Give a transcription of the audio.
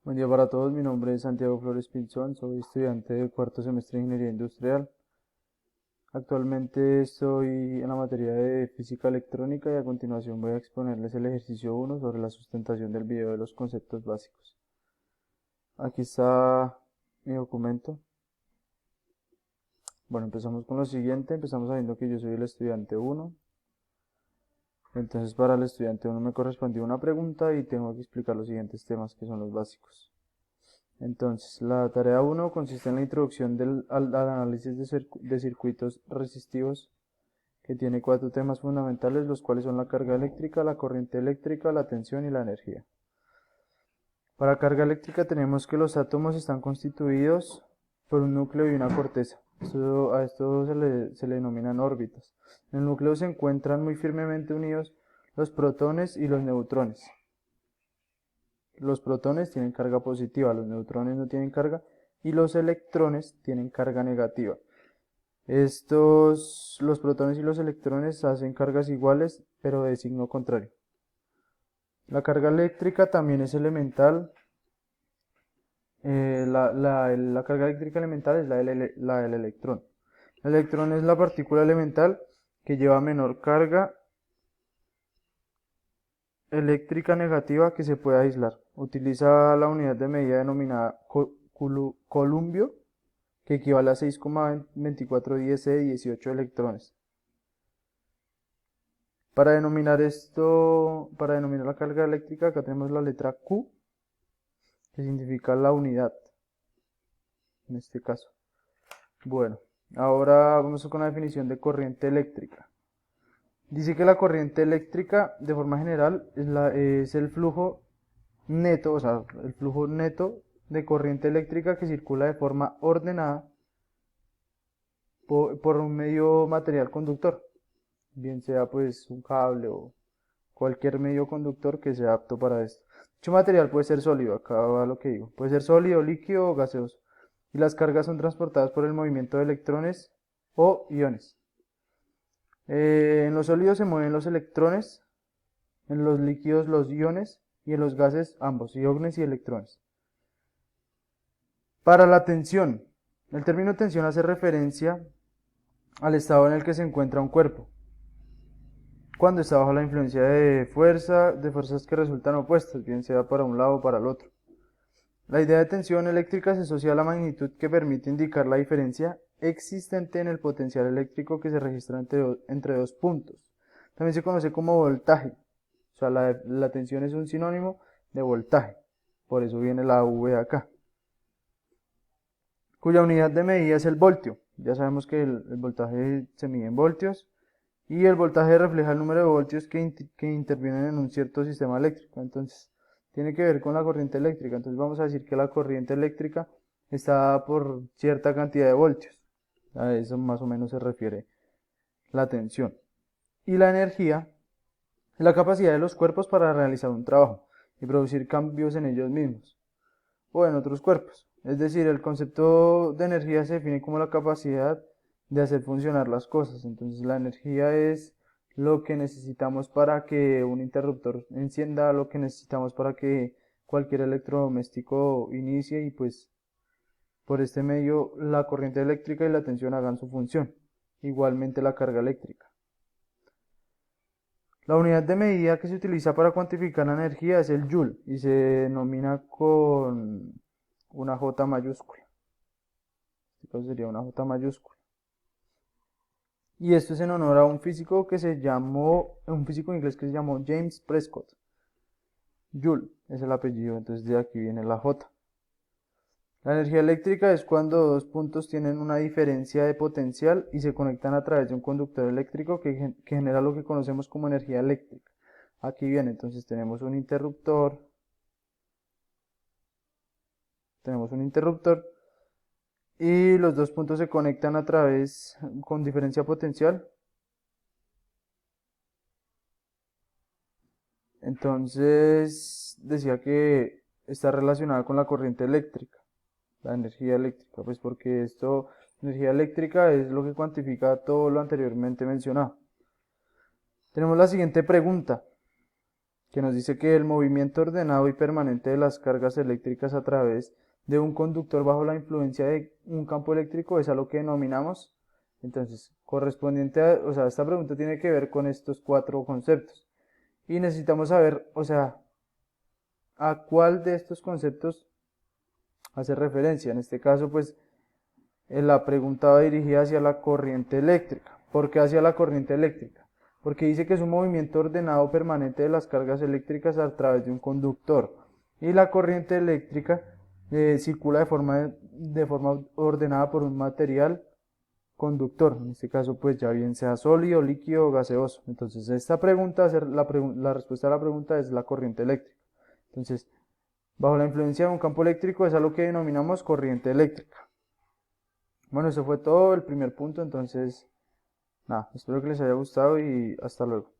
Buen día para todos, mi nombre es Santiago Flores Pinzón, soy estudiante del cuarto semestre de Ingeniería Industrial. Actualmente estoy en la materia de Física Electrónica y a continuación voy a exponerles el ejercicio 1 sobre la sustentación del video de los conceptos básicos. Aquí está mi documento. Bueno, empezamos con lo siguiente, empezamos sabiendo que yo soy el estudiante 1. Entonces para el estudiante 1 me correspondió una pregunta y tengo que explicar los siguientes temas que son los básicos. Entonces, la tarea 1 consiste en la introducción al análisis de circuitos resistivos, que tiene 4 temas fundamentales, los cuales son la carga eléctrica, la corriente eléctrica, la tensión y la energía. Para carga eléctrica tenemos que los átomos están constituidos por un núcleo y una corteza. A esto se le denominan órbitas. En el núcleo se encuentran muy firmemente unidos los protones y los neutrones. Los protones tienen carga positiva, los neutrones no tienen carga y los electrones tienen carga negativa. Los protones y los electrones hacen cargas iguales, pero de signo contrario. La carga eléctrica también es elemental. La carga eléctrica elemental es la del electrón. El electrón es la partícula elemental que lleva menor carga eléctrica negativa que se puede aislar. Utiliza la unidad de medida denominada columbio, que equivale a 6,2410 de 18 electrones. Para denominar la carga eléctrica, acá tenemos la letra Q, que significa la unidad, en este caso. Bueno, ahora vamos con la definición de corriente eléctrica. Dice que la corriente eléctrica, de forma general, es el flujo neto, o sea, el flujo neto de corriente eléctrica que circula de forma ordenada por un medio material conductor, bien sea pues un cable o cualquier medio conductor que sea apto para esto. Dicho material puede ser sólido, acá va lo que digo, puede ser sólido, líquido o gaseoso, y las cargas son transportadas por el movimiento de electrones o iones. En los sólidos se mueven los electrones, en los líquidos los iones y en los gases ambos, iones y electrones. Para la tensión, el término tensión hace referencia al estado en el que se encuentra un cuerpo cuando está bajo la influencia de fuerzas que resultan opuestas, bien sea para un lado o para el otro. La idea de tensión eléctrica se asocia a la magnitud que permite indicar la diferencia existente en el potencial eléctrico que se registra entre dos puntos. También se conoce como voltaje, o sea, la tensión es un sinónimo de voltaje, por eso viene la V acá, cuya unidad de medida es el voltio. Ya sabemos que el voltaje se mide en voltios y el voltaje refleja el número de voltios que intervienen en un cierto sistema eléctrico. Entonces, tiene que ver con la corriente eléctrica. Entonces, vamos a decir que la corriente eléctrica está dada por cierta cantidad de voltios. A eso más o menos se refiere la tensión. Y la energía es la capacidad de los cuerpos para realizar un trabajo y producir cambios en ellos mismos o en otros cuerpos. Es decir, el concepto de energía se define como la capacidad de hacer funcionar las cosas. Entonces la energía es lo que necesitamos para que un interruptor encienda, lo que necesitamos para que cualquier electrodoméstico inicie y pues por este medio la corriente eléctrica y la tensión hagan su función. Igualmente la carga eléctrica. La unidad de medida que se utiliza para cuantificar la energía es el joule y se denomina con una J mayúscula. En este caso sería una J mayúscula. Y esto es en honor a un físico inglés que se llamó James Prescott. Joule es el apellido, entonces de aquí viene la J. La energía eléctrica es cuando dos puntos tienen una diferencia de potencial y se conectan a través de un conductor eléctrico que genera lo que conocemos como energía eléctrica. Aquí viene, entonces tenemos un interruptor y los dos puntos se conectan a través con diferencia potencial. Entonces decía que está relacionada con la corriente eléctrica, la energía eléctrica, pues porque energía eléctrica es lo que cuantifica todo lo anteriormente mencionado. Tenemos la siguiente pregunta. que nos dice que el movimiento ordenado y permanente de las cargas eléctricas a través de un conductor bajo la influencia de un campo eléctrico es a lo que denominamos. Entonces, correspondiente a, o sea, esta pregunta tiene que ver con estos 4 conceptos. Y necesitamos saber, o sea, a cuál de estos conceptos hace referencia. En este caso, pues, la pregunta va dirigida hacia la corriente eléctrica. ¿Por qué hacia la corriente eléctrica? Porque dice que es un movimiento ordenado permanente de las cargas eléctricas a través de un conductor. Y la corriente eléctrica circula de forma ordenada por un material conductor. En este caso, pues ya bien sea sólido, líquido o gaseoso. Entonces, esta pregunta, la respuesta a la pregunta es la corriente eléctrica. Entonces, bajo la influencia de un campo eléctrico es a lo que denominamos corriente eléctrica. Bueno, eso fue todo el primer punto, entonces, nada, espero que les haya gustado y hasta luego.